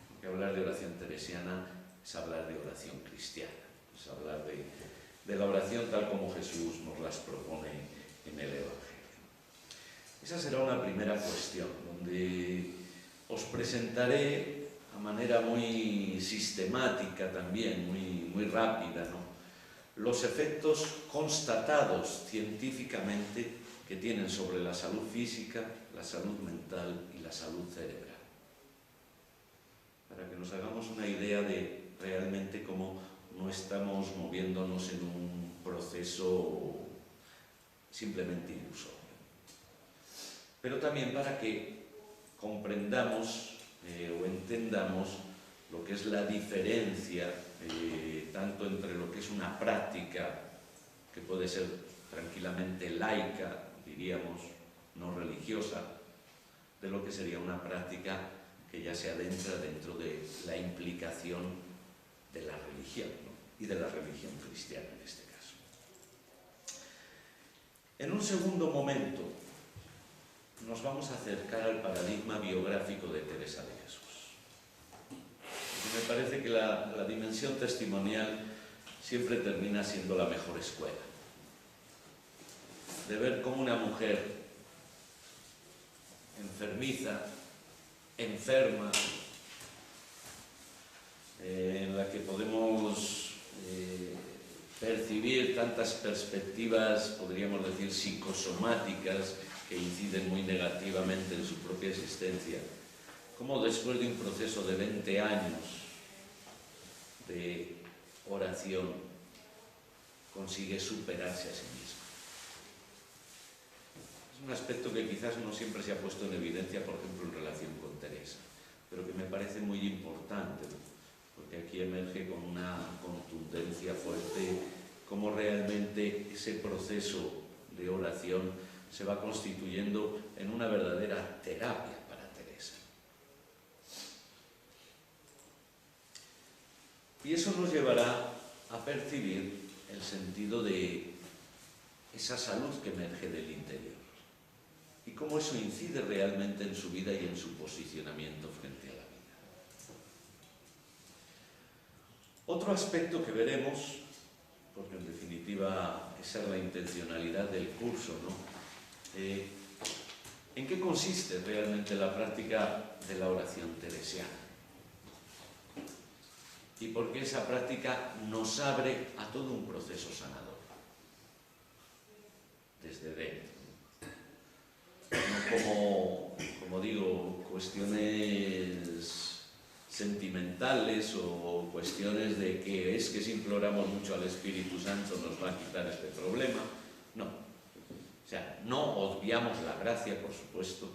Porque hablar de oración teresiana es hablar de oración cristiana, es hablar de la oración tal como Jesús nos las propone en el Evangelio. Esa será una primera cuestión, donde os presentaré a manera muy sistemática también, muy rápida, ¿no?, los efectos constatados científicamente que tienen sobre la salud física, la salud mental y la salud cerebral. Para que nos hagamos una idea de realmente cómo no estamos moviéndonos en un proceso simplemente ilusorio. Pero también para que comprendamos o entendamos lo que es la diferencia tanto entre lo que es una práctica que puede ser tranquilamente laica, diríamos, no religiosa, de lo que sería una práctica que ya se adentra dentro de la implicación de la religión, ¿no?, y de la religión cristiana en este caso. En un segundo momento nos vamos a acercar al paradigma biográfico de Teresa de Jesús. Me parece que la dimensión testimonial siempre termina siendo la mejor escuela. De ver cómo una mujer enfermiza, enferma, en la que podemos percibir tantas perspectivas, podríamos decir, psicosomáticas, que inciden muy negativamente en su propia existencia, cómo después de un proceso de 20 años de oración consigue superarse a sí misma. Es un aspecto que quizás no siempre se ha puesto en evidencia, por ejemplo, en relación con Teresa, pero que me parece muy importante, ¿no?, porque aquí emerge con una contundencia fuerte cómo realmente ese proceso de oración se va constituyendo en una verdadera terapia para Teresa. Y eso nos llevará a percibir el sentido de esa salud que emerge del interior y cómo eso incide realmente en su vida y en su posicionamiento frente a la vida. Otro aspecto que veremos, porque en definitiva esa es la intencionalidad del curso, ¿no?, ¿en qué consiste realmente la práctica de la oración teresiana? Y por qué esa práctica nos abre a todo un proceso sanador, desde dentro. No como digo, cuestiones sentimentales o cuestiones de que es que si imploramos mucho al Espíritu Santo nos va a quitar este problema. No. O sea, no obviamos la gracia, por supuesto,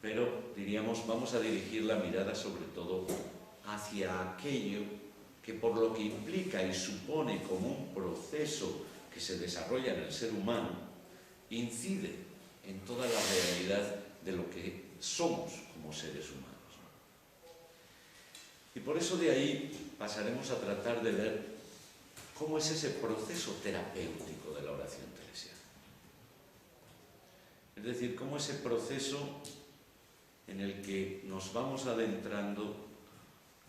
pero diríamos, vamos a dirigir la mirada sobre todo hacia aquello que por lo que implica y supone como un proceso que se desarrolla en el ser humano, incide en toda la realidad de lo que somos como seres humanos. Y por eso de ahí pasaremos a tratar de ver cómo es ese proceso terapéutico de la oración teresiana. Es decir, cómo ese proceso en el que nos vamos adentrando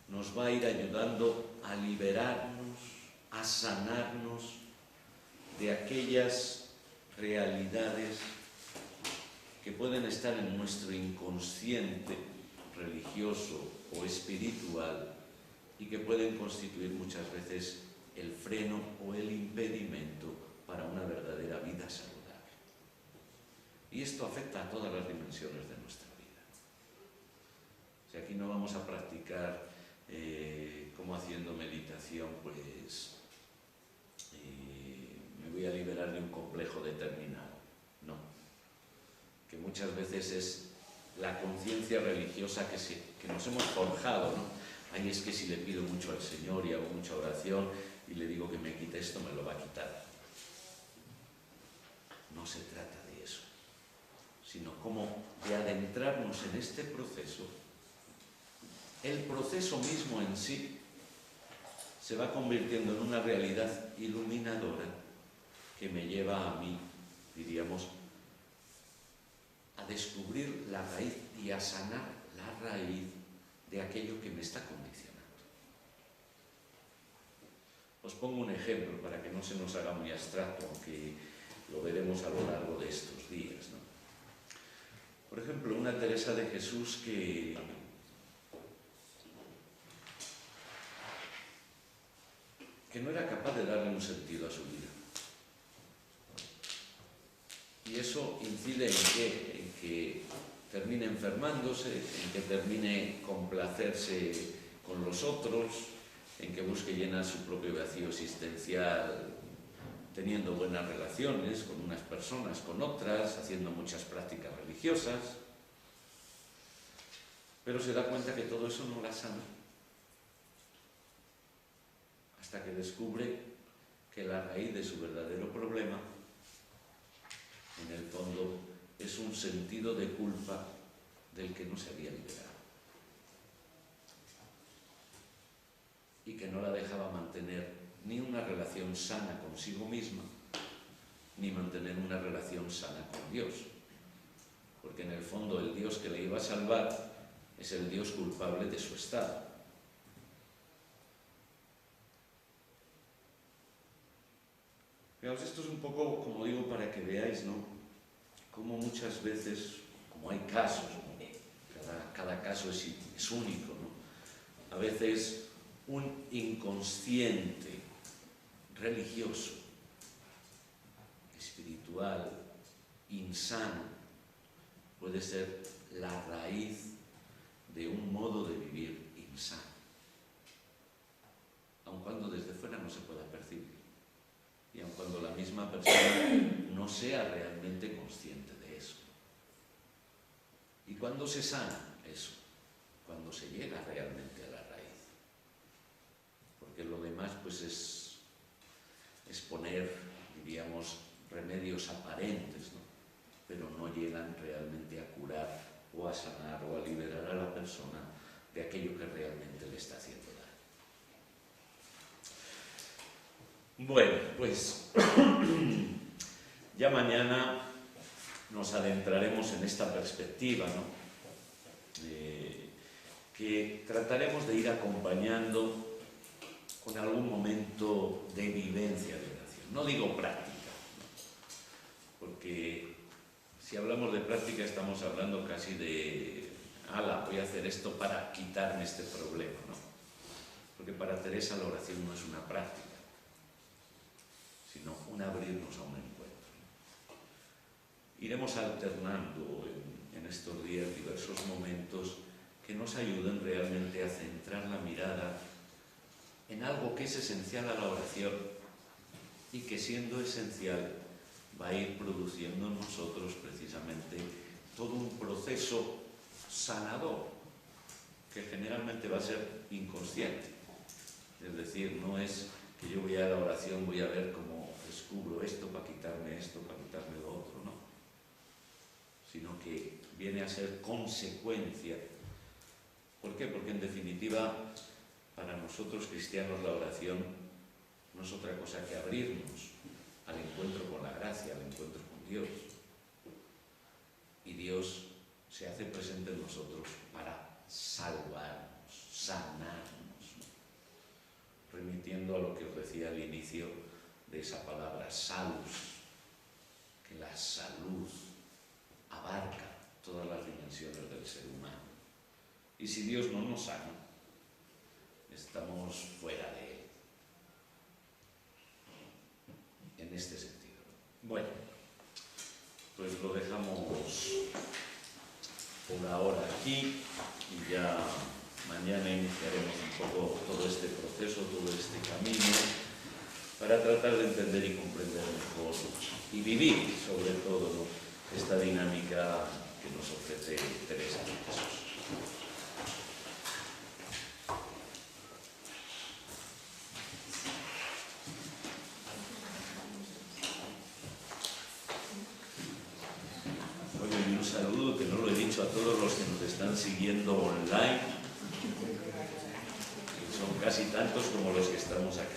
nos va a ir ayudando a liberarnos, a sanarnos de aquellas realidades que pueden estar en nuestro inconsciente religioso o espiritual y que pueden constituir muchas veces el freno o el impedimento para una verdadera vida saludable. Y esto afecta a todas las dimensiones de nuestra vida. O sea, aquí no vamos a practicar como haciendo meditación, pues me voy a liberar de un complejo determinado. No. Que muchas veces es la conciencia religiosa que nos hemos forjado, ¿no? Ay, es que si le pido mucho al Señor y hago mucha oración y le digo que me quite esto, me lo va a quitar. No se trata de eso, sino como de adentrarnos en este proceso. El proceso mismo en sí se va convirtiendo en una realidad iluminadora que me lleva a mí, diríamos, a descubrir la raíz y a sanar la raíz de aquello que me está condicionando. Os pongo un ejemplo para que no se nos haga muy abstracto, aunque lo veremos a lo largo de estos días, ¿no? Por ejemplo, una Teresa de Jesús que no era capaz de darle un sentido a su vida. Y eso incide en que termine enfermándose, en que termine complacerse con los otros, en que busque llenar su propio vacío existencial teniendo buenas relaciones con unas personas, con otras, haciendo muchas prácticas religiosas, pero se da cuenta que todo eso no la sana, hasta que descubre que la raíz de su verdadero problema, en el fondo, es un sentido de culpa del que no se había liberado y que no la dejaba mantener ni una relación sana consigo misma, ni mantener una relación sana con Dios, porque en el fondo el Dios que le iba a salvar es el Dios culpable de su estado. Fijaos, esto es un poco, como digo, para que veáis, ¿no?, cómo muchas veces, como hay casos, ¿no?, cada caso es único, ¿no?, a veces un inconsciente religioso, espiritual, insano, puede ser la raíz de un modo de vivir insano, aun cuando desde fuera no se pueda percibir. Y aun cuando la misma persona no sea realmente consciente de eso. ¿Y cuándo se sana eso? Cuando se llega realmente a la raíz. Porque lo demás pues es poner, diríamos, remedios aparentes, ¿no?, pero no llegan realmente a curar o a sanar o a liberar a la persona de aquello que realmente le está haciendo daño. Bueno, pues ya mañana nos adentraremos en esta perspectiva, ¿no?, que trataremos de ir acompañando con algún momento de vivencia de oración. No digo práctica, ¿no?, porque si hablamos de práctica estamos hablando casi de voy a hacer esto para quitarme este problema, ¿no? Porque para Teresa la oración no es una práctica, sino un abrirnos a un encuentro. Iremos alternando en estos días diversos momentos que nos ayuden realmente a centrar la mirada en algo que es esencial a la oración y que, siendo esencial, va a ir produciendo en nosotros precisamente todo un proceso sanador que generalmente va a ser inconsciente. Es decir, no es que yo voy a la oración, voy a ver cómo descubro esto para quitarme lo otro, no. Sino que viene a ser consecuencia. ¿Por qué? Porque en definitiva Para nosotros cristianos la oración no es otra cosa que abrirnos al encuentro con la gracia, al encuentro con Dios. Y Dios se hace presente en nosotros para salvarnos, sanarnos, remitiendo a lo que os decía al inicio de esa palabra, salus, que la salud abarca todas las dimensiones del ser humano. Y si Dios no nos sana, estamos fuera de Él. En este sentido. Bueno, pues lo dejamos por ahora aquí y ya mañana iniciaremos un poco todo este proceso, todo este camino, para tratar de entender y comprender mejor y vivir, sobre todo, ¿no?, esta dinámica que nos ofrece Teresa de Jesús. Oye, y un saludo que no lo he dicho a todos los que nos están siguiendo online, que son casi tantos como los que estamos acá.